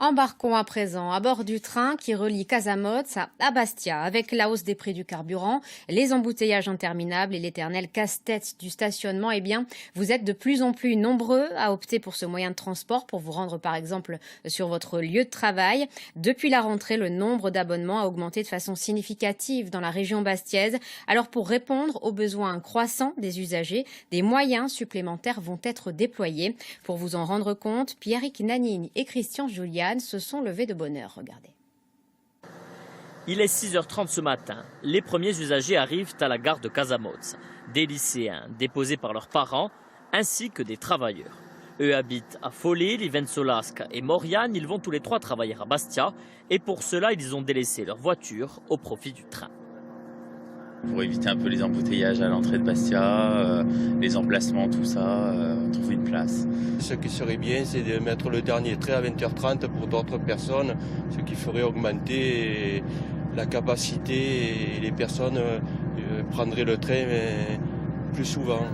Embarquons à présent à bord du train qui relie Casamotz à Bastia. Avec la hausse des prix du carburant, les embouteillages interminables et l'éternel casse-tête du stationnement, eh bien, vous êtes de plus en plus nombreux à opter pour ce moyen de transport pour vous rendre par exemple sur votre lieu de travail. Depuis la rentrée, le nombre d'abonnements a augmenté de façon significative dans la région bastiaise. Alors pour répondre aux besoins croissants des usagers, des moyens supplémentaires vont être déployés. Pour vous en rendre compte, Pierrick Nanigne et Christian Julian se sont levés de bonne heure. Regardez. Il est 6h30 ce matin. Les premiers usagers arrivent à la gare de Casamotz. Des lycéens déposés par leurs parents ainsi que des travailleurs. Eux habitent à Follet, Livenzolasca et Mauriane. Ils vont tous les trois travailler à Bastia et pour cela, ils ont délaissé leur voiture au profit du train. Pour éviter un peu les embouteillages à l'entrée de Bastia, les emplacements, tout ça, trouver une place. Ce qui serait bien, c'est de mettre le dernier train à 20h30 pour d'autres personnes, ce qui ferait augmenter la capacité et les personnes prendraient le train plus souvent.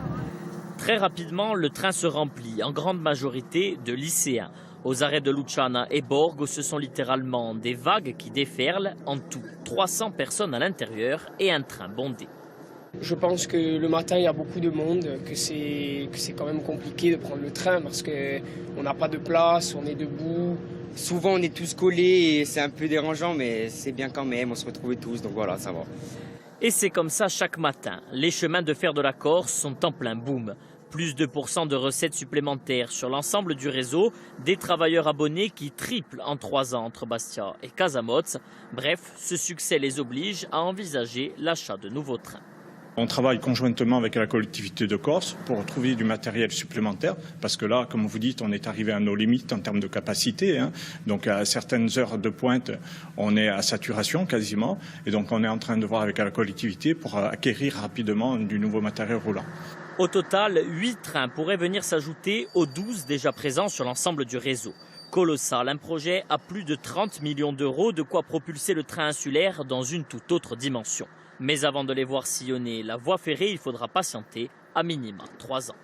Très rapidement, le train se remplit, en grande majorité de lycéens. Aux arrêts de Luciana et Borgo, ce sont littéralement des vagues qui déferlent. En tout, 300 personnes à l'intérieur et un train bondé. Je pense que le matin, il y a beaucoup de monde, que c'est quand même compliqué de prendre le train parce qu'on n'a pas de place, on est debout. Souvent, on est tous collés et c'est un peu dérangeant, mais c'est bien quand même, on se retrouve tous, donc voilà, ça va. Et c'est comme ça chaque matin. Les chemins de fer de la Corse sont en plein boom. Plus de % de recettes supplémentaires sur l'ensemble du réseau, des travailleurs abonnés qui triplent en 3 ans entre Bastia et Casamotz. Bref, ce succès les oblige à envisager l'achat de nouveaux trains. On travaille conjointement avec la collectivité de Corse pour trouver du matériel supplémentaire parce que là, comme vous dites, on est arrivé à nos limites en termes de capacité. Donc à certaines heures de pointe, on est à saturation quasiment et donc on est en train de voir avec la collectivité pour acquérir rapidement du nouveau matériel roulant. Au total, 8 trains pourraient venir s'ajouter aux 12 déjà présents sur l'ensemble du réseau. Colossal, un projet à plus de 30 millions d'euros, de quoi propulser le train insulaire dans une toute autre dimension. Mais avant de les voir sillonner la voie ferrée, il faudra patienter à minima 3 ans.